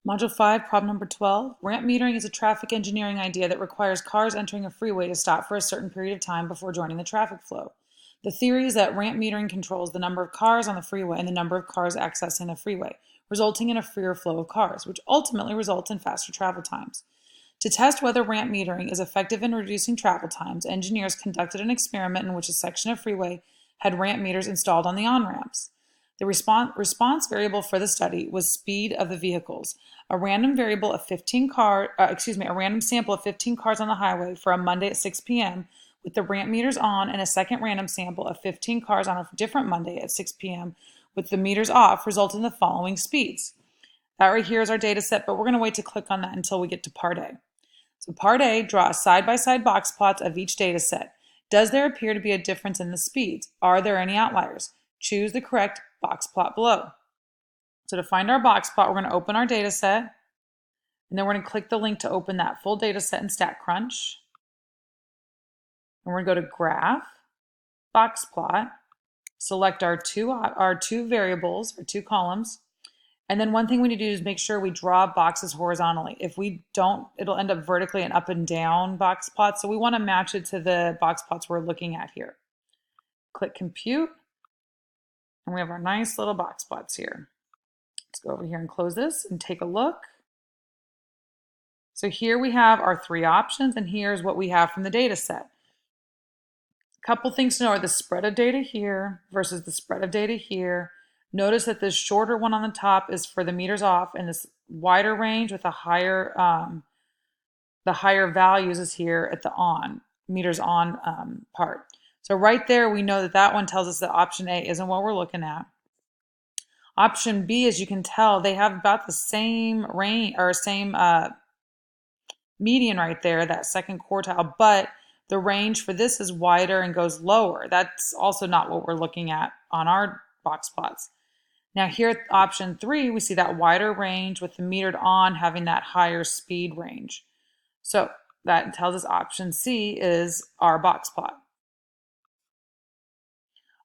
Module 5, problem number 12. Ramp metering is a traffic engineering idea that requires cars entering a freeway to stop for a certain period of time before joining the traffic flow. The theory is that ramp metering controls the number of cars on the freeway and the number of cars accessing the freeway, resulting in a freer flow of cars, which ultimately results in faster travel times. To test whether ramp metering is effective in reducing travel times, engineers conducted an experiment in which a section of freeway had ramp meters installed on the on-ramps. The response variable for the study was speed of the vehicles. A random sample of 15 cars on the highway for a Monday at 6 p.m. with the ramp meters on, and a second random sample of 15 cars on a different Monday at 6 p.m. with the meters off resulted in the following speeds. That right here is our data set, but we're going to wait to click on that until we get to part A. So part A, draw side-by-side box plots of each data set. Does there appear to be a difference in the speeds? Are there any outliers? Choose the correct box plot below. So to find our box plot, we're going to open our data set, and then we're going to click the link to open that full data set in StatCrunch. And we're going to go to Graph, Box Plot, select our two variables, or two columns, and then one thing we need to do is make sure we draw boxes horizontally. If we don't, it'll end up vertically and up and down box plots, so we want to match it to the box plots we're looking at here. Click Compute, and we have our nice little box plots here. Let's go over here and close this and take a look. So here we have our three options, and here's what we have from the data set. A couple things to know are the spread of data here versus the spread of data here. Notice that this shorter one on the top is for the meters off, and this wider range with the higher values is here at the meters on part. So right there, we know that that one tells us that option A isn't what we're looking at. Option B, as you can tell, they have about the same range or same median right there, that second quartile, but the range for this is wider and goes lower. That's also not what we're looking at on our box plots. Now here at option 3, we see that wider range with the metered on having that higher speed range. So that tells us option C is our box plot.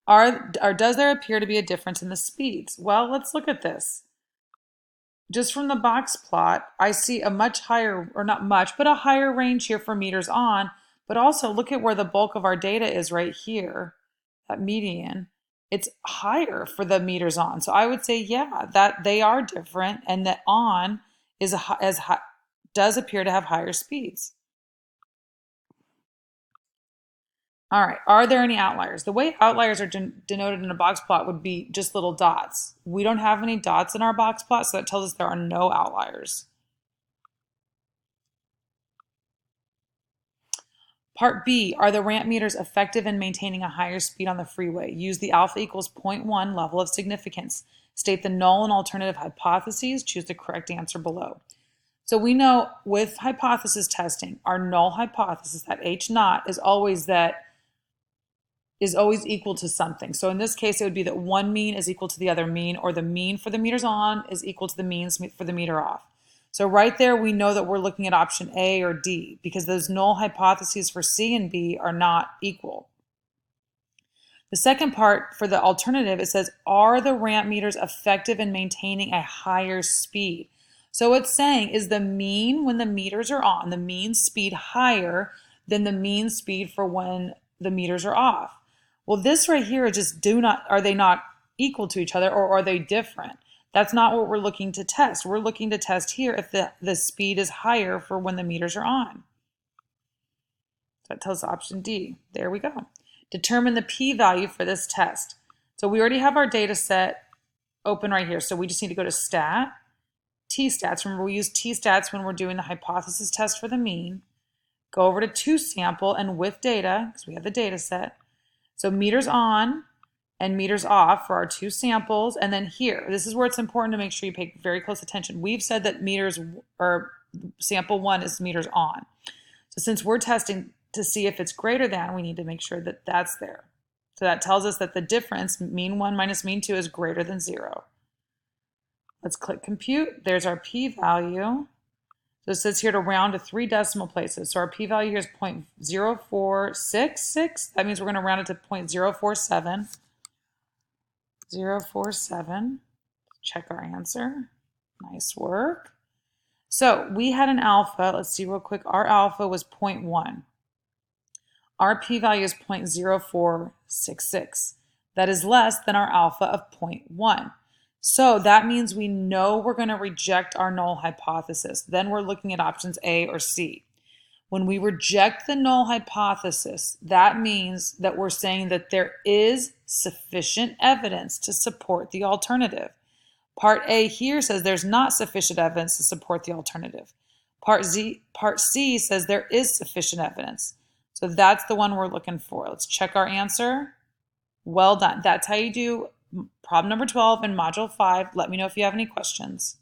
Does there appear to be a difference in the speeds? Well, let's look at this. Just from the box plot, I see a much higher, or not much, but a higher range here for meters on, but also look at where the bulk of our data is right here, that median. It's higher for the meters on. So I would say, yeah, that they are different, and that on does appear to have higher speeds. All right, are there any outliers? The way outliers are denoted in a box plot would be just little dots. We don't have any dots in our box plot, so that tells us there are no outliers. Part B, are the ramp meters effective in maintaining a higher speed on the freeway? Use the alpha equals 0.1 level of significance. State the null and alternative hypotheses. Choose the correct answer below. So we know with hypothesis testing, our null hypothesis, that H naught, is always equal to something. So in this case, it would be that one mean is equal to the other mean, or the mean for the meters on is equal to the means for the meter off. So right there, we know that we're looking at option A or D, because those null hypotheses for C and B are not equal. The second part for the alternative, it says, are the ramp meters effective in maintaining a higher speed? So it's saying, is the mean when the meters are on, the mean speed higher than the mean speed for when the meters are off? Well, this right here is just are they not equal to each other, or are they different? That's not what we're looking to test. We're looking to test here if the speed is higher for when the meters are on. That tells us option D. There we go. Determine the p-value for this test. So we already have our data set open right here. So we just need to go to Stat, T-stats. Remember, we use T-stats when we're doing the hypothesis test for the mean. Go over to toSample and with data, because we have the data set. So meters on and meters off for our two samples. And then here, this is where it's important to make sure you pay very close attention. We've said that sample 1 is meters on. So since we're testing to see if it's greater than, we need to make sure that that's there. So that tells us that the difference, mean 1 minus mean 2, is greater than 0. Let's click compute. There's our p-value. So it says here to round to 3 decimal places. So our p-value here is 0.0466. That means we're going to round it to 0.047. 0.047. Check our answer. Nice work. So we had an alpha. Let's see real quick. Our alpha was 0.1. Our p-value is 0.0466. That is less than our alpha of 0.1. So that means we know we're going to reject our null hypothesis. Then we're looking at options A or C. When we reject the null hypothesis, that means that we're saying that there is sufficient evidence to support the alternative. Part A here says there's not sufficient evidence to support the alternative. Part C says there is sufficient evidence. So that's the one we're looking for. Let's check our answer. Well done. That's how you do problem number 12 in module 5. Let me know if you have any questions.